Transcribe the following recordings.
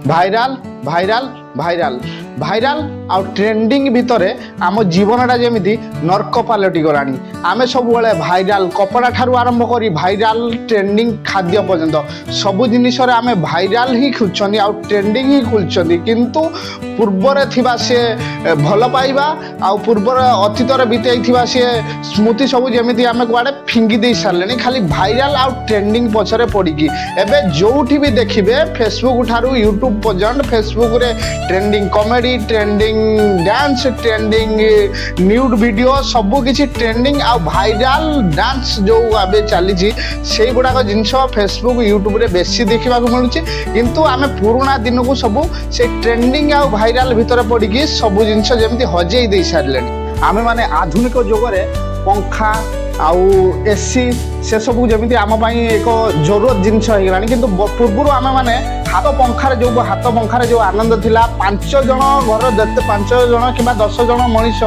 Viral viral viral viral आउ trending भितर आम जीवनटा जमी नर्क पलटि गलानी आमे सब भाइराल कपड़ा ठारू आरंभ करी भाइराल ट्रेंडिंग खाद्य पर्यंत सबु जिनिस आमे भाइराल ही खोजुछन आउ ट्रेंडिंग ही खोजुछन किंतु पूर्वर थिबा से भल पाइबा आउ पूर्वर अतीतर बीतई थिबा से स्मृति सब जमी आमे कुआडे फिंगी दे सारले खाली भाइराल आउ ट्रेंडिंग पछरे पड़िकी एबे जोठी भी देखिबे फेसबुक ठारू यूट्यूब पर्यंत फेसबुक रे trending comedy trending dance trending nude video सबु किछि ट्रेंडिंग आ भाइराल डांस जो आबे चली से गुड़ाक जिनस फेसबुक यूट्यूब रे बेसी देखा मिलूँ किंतु आमे पुराना दिन को सबू से ट्रेंडिंग आ भाइराल भितर पड़ी सबु जिनस जमी हजे दे सारे आमे माने आधुनिक जुगरे पंखा आउ एसी से सब जमी आम एक जरूरत जिनस होगा कि पूर्व आम मैंने हाथ पंखार जो आनंद थिला 5 जन घर जिते 5 जन कि 10 जन मनीष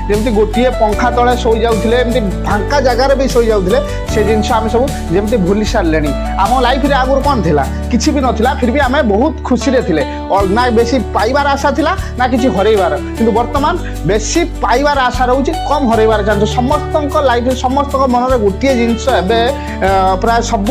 जमी गोटे पंखा तले शोई जाऊे एमती फांका जगार भी शोई जाऊे से जिनस आम सब जमी भूली सारे आम लाइफ रे आगुरी कौन थिला किसी भी नथिला फिर भी आम बहुत खुशी रे थिले और ना बेसी पाइबार आशा थिला ना किसी हरइबार किंतु वर्तमान बेसी पाइबार आशा रोचे कम हरइबार चाहते समस्त लाइफ समस्त मन में गोटे जिनस प्राय सब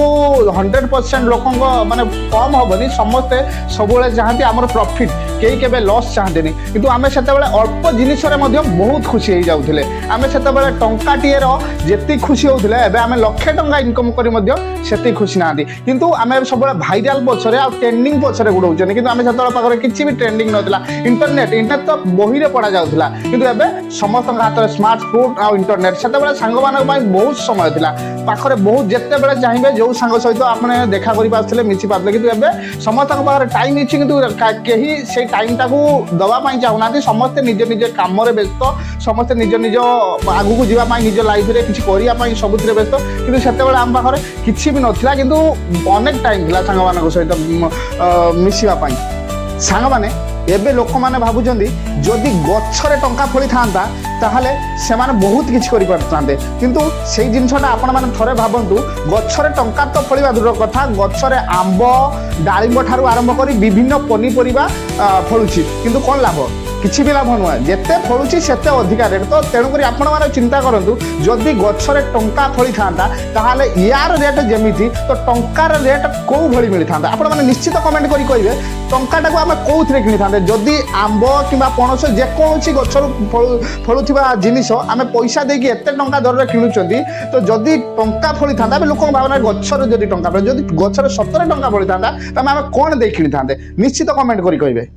100% लोक माने कम हेनी समस्ते सब चाहती आमर प्रॉफिट कई के लॉस चाहते किंतु आम से अल्प जिनिस बहुत खुशी हो जाते आम से टंकाटीर जिते खुशी होते आम लक्षे टंका इनकम कर खुशी ना किंतु आम सब भाइराल पछरे आ ट्रेंडिंग पछरे गुड़ाऊँ कि आम से पाखे किसी भी ट्रेंडिंग नाला इंटरनेट तो बही में पढ़ा जाऊला किंतु एवं समस्त हाथ में स्मार्टफोन आ इंटरनेट से सांग मान बहुत समय था पाखे बहुत जिते बड़े चाहिए जो सांग सहित आपने देखा कर मिसी पारे कि समस्त पाखे टाइम अच्छी कि कहीं से टाइम टाक दवाई चाहूना समस्ते निज निज कम व्यस्त समस्ते निज निज आगू को जावाई निज लाइफ में किसी करने सब व्यस्त कि से आम पाखे किसी भी नाला कि अनेक टाइम था सांग मान सहित मिसापी सांग मैंने एबे लोक मैंने भावुं जदि गच्छरे टंका फली था ताहले से माने बहुत किछि करि पारथांते किंतु सेही जिनसटा आपण माने थरे भाबंतु गच्छरे टंका तो फलिबा दूर कथा गच्छरे आंब डाळिंब ठारू आरंभ करी विभिन्न पनीपरिबा फलुछि किंतु कोन लाभ किसी भी लाभ नुह जिते फलुची सेते अधिका रेट तो तेणुक आपण मैंने चिंता करूँ जदि गच्छरे टंका फली था ताहले यार रेट जमी तो टंकार रेट कौ भली मिली था आपण मैंने निश्चित कमेंट करी कहिबे टंकाटा को आम कौन किनी था जदि आंब कि पणस जेकोसी गच्छर फलुवा जिनिस आम पैसा देकी एत टंका दर में किणुंट तो जदि टंका फली था लोक भावना गच्छर जदि टंका फल जदि गच्छर सतरे टंका फली था तेज आम कौन दे किनी था निश्चित कमेंट करी कहिबे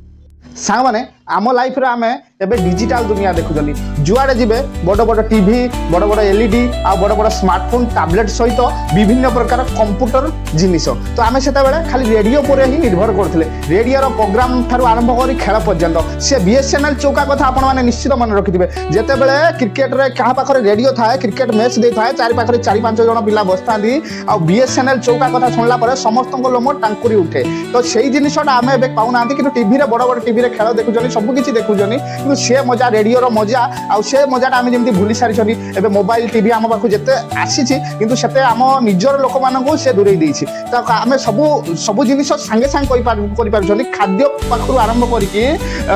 सांग माने आम लाइफ रे आमे एबे डिजिटल दुनिया देखुछनी जुआडे जिबे बड़ बड़ टीवी बड़ बड़ एलईडी आ बड़ बड़ स्मार्टफोन टैबलेट सहित विभिन्न प्रकार कंप्यूटर जिनिस तो आमे सेता बेले खाली रेडियो पर ही निर्भर करथिले रेडियो रो प्रोग्राम थारु आरंभ करी खेल पर्यंत से बीएसएनएल चौका कथा आपण माने निश्चित मन रखिथिबे जेते बेले क्रिकेट रे कहा पाखरे रेडियो थाए क्रिकेट मैच दे थाए चारि पाखरे 4-5 जण पिला बसतांदी आ बीएसएनएल चौका कथा सुनला परे समस्त लोम टांकुरी उठे तो सेही जिनिसटा आमे एबे पाउनांती कि टीवी रे बड़ बड़ टीवी रे खेल देखुछनी सब किछि देखुछनी कि से मजा रेडियो रो मजा आ से मजाटा आम जमी भूली सारी एबे मोबाइल टीवी आम पाखु जिते आसी किंतु सेते आम निजर लोक मानू से दूरे देछि तो आम सब जिनिस सांगे सांगे करि पारुछनी खाद्य पाखु आरंभ करके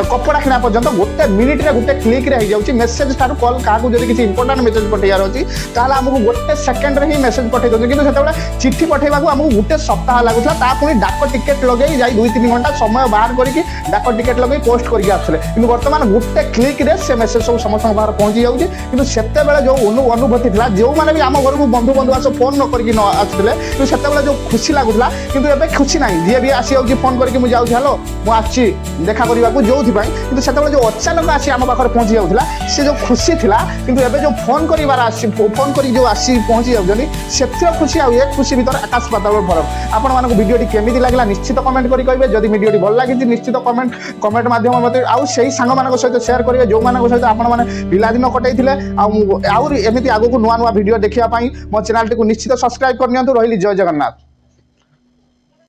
कपड़ा किना पर्यंत गोटे मिनिट रे गोटे क्लिक रे हो जाउछि मेसेज ठार कॉल काकू जदि किछि इंपोर्टेंट मेसेज पठेयार अछि ताला हमकु गोटे सेकंड रे ही मेसेज पठे दउछि किंतु सेते चिट्ठी पठेबाकू हमकु गोटे सप्ताह लागुथला ता पुनी डाक टिकेट लगेई जाई 2-3 घंटा समय बाहर करके डाक टिकेट लगेई पोस्ट करके आसले किंतु वर्तमान गोटे क्लिक रे से मेसेज सब समस्त बाहर पहुंची जाउछि किंतु सेते बेले जो अनुभूति थिला जो माने भी आम घर को बंधु बंधु आस फोन न करके न आसले किंतु सेते बेले जो खुशी लागुथला किंतु एबे खुशी नाही जे भी आसी जाउछि फोन करके मु जाउछि हेलो मु आछि देखा करबाकू जोथि पई किंतु सेते बेले जो अचानक आसी आम पाखर पहुंची जाउथला से जो खुशी थिला किंतु एबे जो फोन करिवार आसी फोन करी जो आसी पहुंची जाउछनी सेतिर खुशी आ एक खुशी भीतर आकाश पाताल फरक आपण मानको वीडियोटी केमिति लागला निश्चित कमेंट करी कहबे जदि वीडियोटी भल लागिछि निश्चित कमेंट माध्यम मते आउ सेही सांग मानको सहित शेयर करिवे जो मानको सहित आपण माने पिलादिन कटैथिले आउ एमिति आगो को नुआ नुआ वीडियो देखिया पई मो चैनल टी को निश्चित सब्सक्राइब करनियंतु रहिली जय जगन्नाथ।